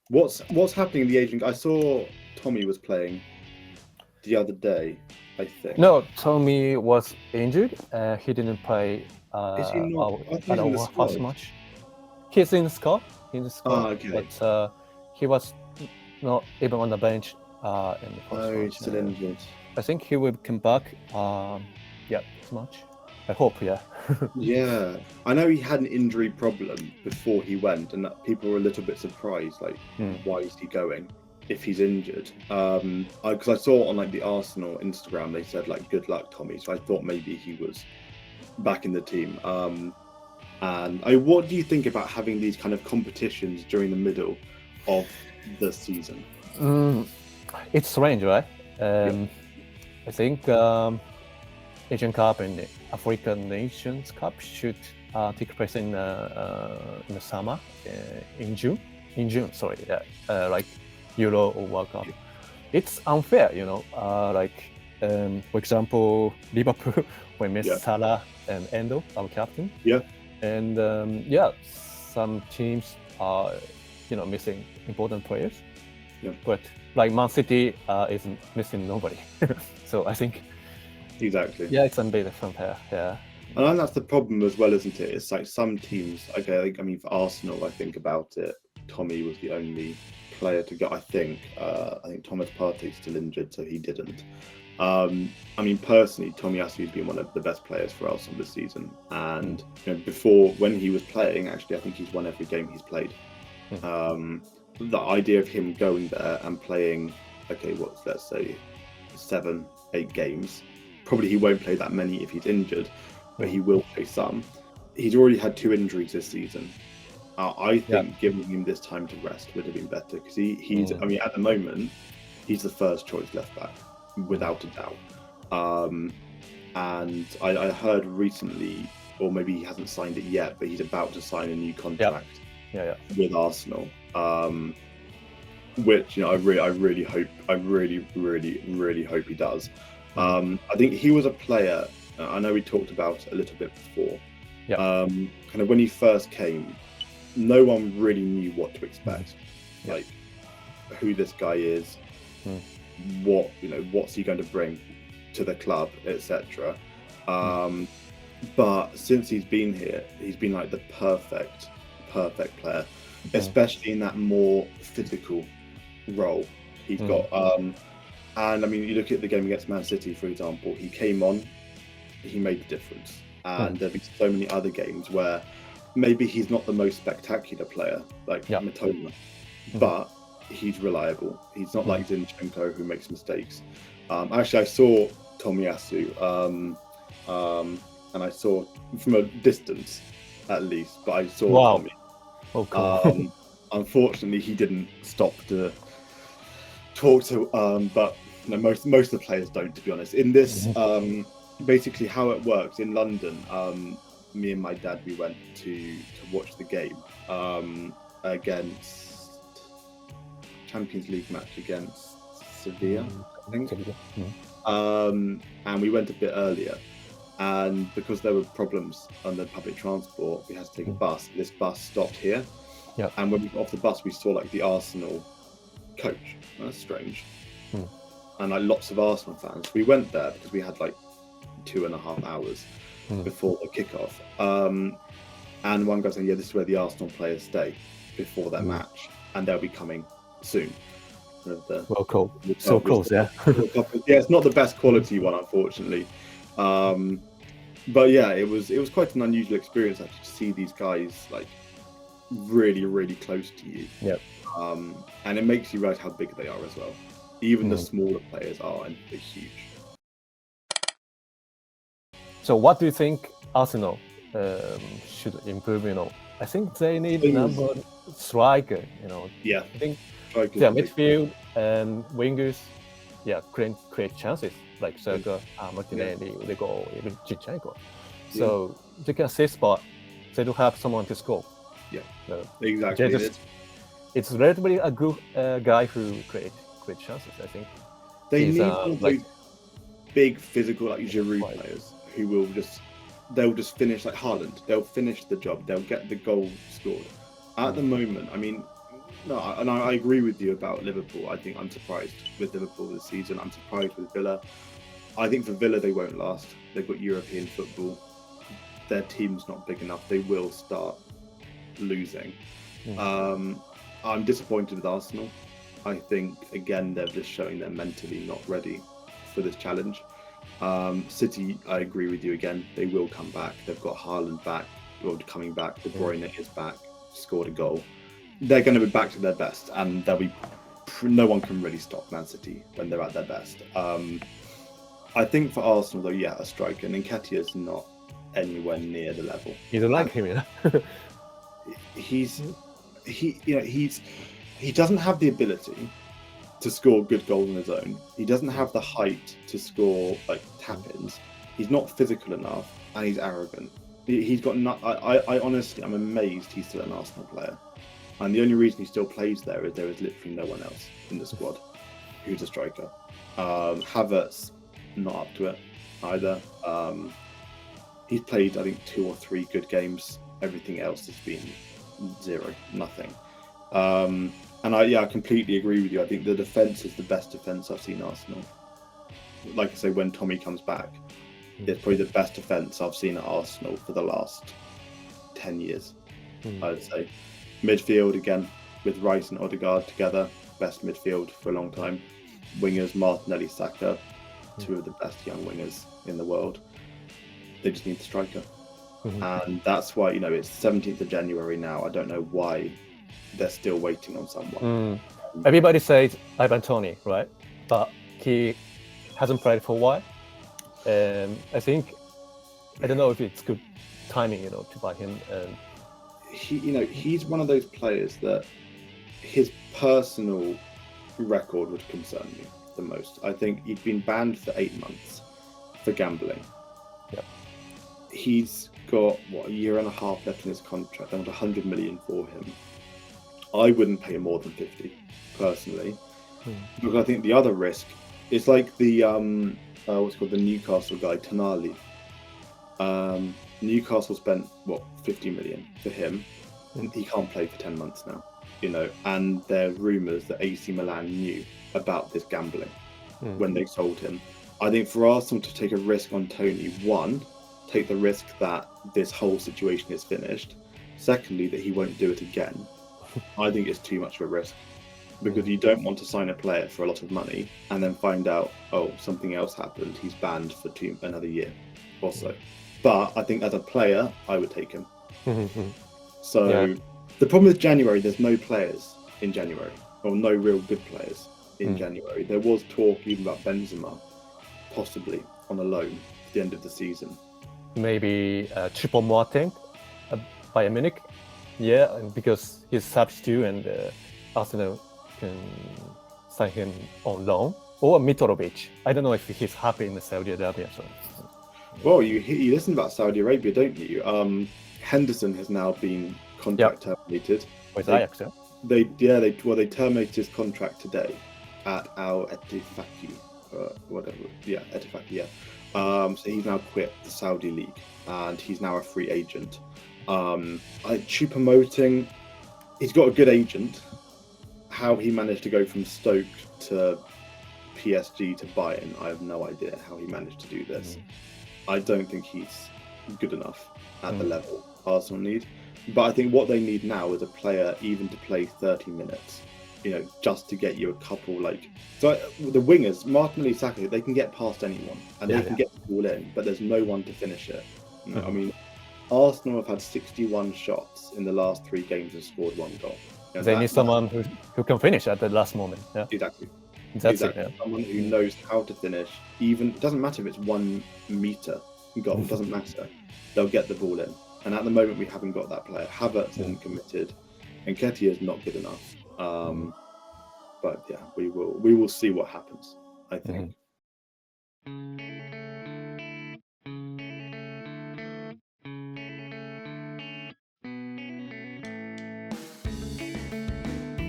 What's happening in the Asian? I saw Tommy was playing the other day, I think. No, Tommy was injured. He didn't play Is he not? I think he's at in the our first squad. match. He's in the squad. Okay. But he was not even on the bench in the first Oh, he's match. still injured. I think he will come back. This match. I hope. Yeah. Yeah, I know he had an injury problem before he went, and that people were a little bit surprised, like, why is he going if he's injured? Because I saw on like the Arsenal Instagram, they said like, good luck, Tommy. So I thought maybe he was back in the team. What do you think about having these kind of competitions during the middle of the season? It's strange, right? I think Asian Cup and the African Nations Cup should take place in the summer, in June. Sorry, like Euro or World Cup. It's unfair, for example, Liverpool we miss Salah and Endo, our captain. Yeah. And some teams are missing important players. Yeah. But like Man City is missing nobody. So I think. Exactly. Yeah, it's unfair. Yeah. And that's the problem as well, isn't it? It's like some teams. Okay, I mean, for Arsenal, I think about it. Tommy was the only player to go. I think Thomas Partey's still injured, so he didn't. I mean, personally, Tomiyasu has been one of the best players for Arsenal this season. And before, when he was playing, actually, I think he's won every game he's played. The idea of him going there and playing, let's say 7-8 games. Probably he won't play that many if he's injured, but he will play some. He's already had 2 injuries this season. I think giving him this time to rest would have been better because he's. I mean, at the moment, he's the first choice left back, without a doubt. And I heard recently, or maybe he hasn't signed it yet, but he's about to sign a new contract with Arsenal. Which I really hope he does. I think he was a player. I know we talked about it a little bit before. Kind of when he first came, no one really knew what to expect, like who this guy is, what's he going to bring to the club, etc. But since he's been here, he's been like the perfect player, especially in that more physical role he's got. And I mean, you look at the game against Man City, for example, he came on, he made the difference. And there've been so many other games where maybe he's not the most spectacular player, like Matoma, but he's reliable. He's not like Zinchenko, who makes mistakes. Actually, I saw Tomiyasu, and I saw from a distance, at least, but I saw Tommy. Oh, cool. Unfortunately, he didn't stop to talk to, but most of the players don't, to be honest. In this, basically how it works in London, me and my dad, we went to watch the game against Champions League match against Sevilla, I think. And we went a bit earlier, and because there were problems on the public transport, we had to take a bus. This bus stopped here, and when we got off the bus, we saw like the Arsenal coach. That's strange. And like lots of Arsenal fans. We went there because we had like 2.5 hours before the kickoff. And one guy saying, this is where the Arsenal players stay before their match, and they'll be coming soon. Cool. So close, yeah. It's not the best quality one, unfortunately. But yeah, it was quite an unusual experience actually to see these guys like really close to you. And it makes you realize how big they are as well. Even the smaller players are huge. So what do you think Arsenal should improve? I think they need number striker. I think their midfield and wingers, create chances like Sergio, Martinelli, Lego, even Zinchenko. So they can assist, but they don't have someone to score. Exactly. It's relatively a good guy who create chances. I think they need like big physical like Giroud players who will they'll just finish like Haaland. They'll finish the job. They'll get the goal scored. At the moment, I mean, No, and I agree with you about Liverpool. I think I'm surprised with Liverpool this season. I'm surprised with Villa. I think for Villa, they won't last. They've got European football. Their team's not big enough. They will start losing. I'm disappointed with Arsenal. I think, again, they're just showing they're mentally not ready for this challenge. City, I agree with you again. They will come back. They've got Haaland back, or coming back. De Bruyne is back, scored a goal. They're going to be back to their best, and they'll be. No one can really stop Man City when they're at their best. I think for Arsenal, though, yeah, a striker. And Nketiah's not anywhere near the level. You don't like him, yeah? He doesn't have the ability to score good goals on his own. He doesn't have the height to score like tap-ins. He's not physical enough, and he's arrogant. He's got I honestly, I'm amazed he's still an Arsenal player. And the only reason he still plays there is literally no one else in the squad who's a striker. Havertz, not up to it either. He's played, I think, 2 or 3 good games. Everything else has been zero, nothing. And I completely agree with you. I think the defence is the best defence I've seen Arsenal. Like I say, when Tommy comes back, it's probably the best defence I've seen at Arsenal for the last 10 years, I'd say. Midfield, again, with Rice and Odegaard together, best midfield for a long time. Wingers, Martinelli, Saka, 2 of the best young wingers in the world. They just need the striker. And that's why, it's 17th of January now. I don't know why they're still waiting on someone. Everybody says Ivan Toney, right? But he hasn't played for a while. I think, I don't know if it's good timing, to buy him. He's one of those players that his personal record would concern me the most. I think he'd been banned for 8 months for gambling. Yep. He's got, a year and a half left in his contract. I want 100 million for him. I wouldn't pay more than 50, personally. Because I think the other risk, it's like the, the Newcastle guy, Tonali. Newcastle spent 50 million for him, and he can't play for 10 months now, and there are rumours that AC Milan knew about this gambling when they sold him. I think for Arsenal to take a risk on Toney, one, take the risk that this whole situation is finished. Secondly, that he won't do it again. I think it's too much of a risk, because you don't want to sign a player for a lot of money and then find out, something else happened, he's banned for another year or so. But I think as a player, I would take him. The problem with January, there's no players in January, or no real good players in January. There was talk even about Benzema, possibly on a loan at the end of the season. Maybe Choupo-Moting, Bayern Munich. Yeah, because he's substitute and Arsenal can sign him on loan. Or Mitrovic. I don't know if he's happy in Saudi Arabia. So. Well, you listen about Saudi Arabia, don't you? Henderson has now been contract terminated. With Ajax, yeah? They terminated his contract today at Al Ettifaqi, whatever. Yeah, Ettifaqi. Yeah. So he's now quit the Saudi league, and he's now a free agent. Choupo-Moting, he's got a good agent. How he managed to go from Stoke to PSG to Bayern, I have no idea how he managed to do this. I don't think he's good enough at the level Arsenal need. But I think what they need now is a player even to play 30 minutes, just to get you a couple, So the wingers, Martinelli, Saka, they can get past anyone and they can get the ball in, but there's no one to finish it. I mean, Arsenal have had 61 shots in the last 3 games and scored 1 goal. They need someone who can finish at the last moment. Yeah. Exactly. That's it. Yeah. Someone who knows how to finish. Even it doesn't matter if it's 1 meter goal. It doesn't matter. They'll get the ball in. And at the moment, we haven't got that player. Havertz isn't committed, and Nketiah is not good enough. But yeah, we will see what happens, I think.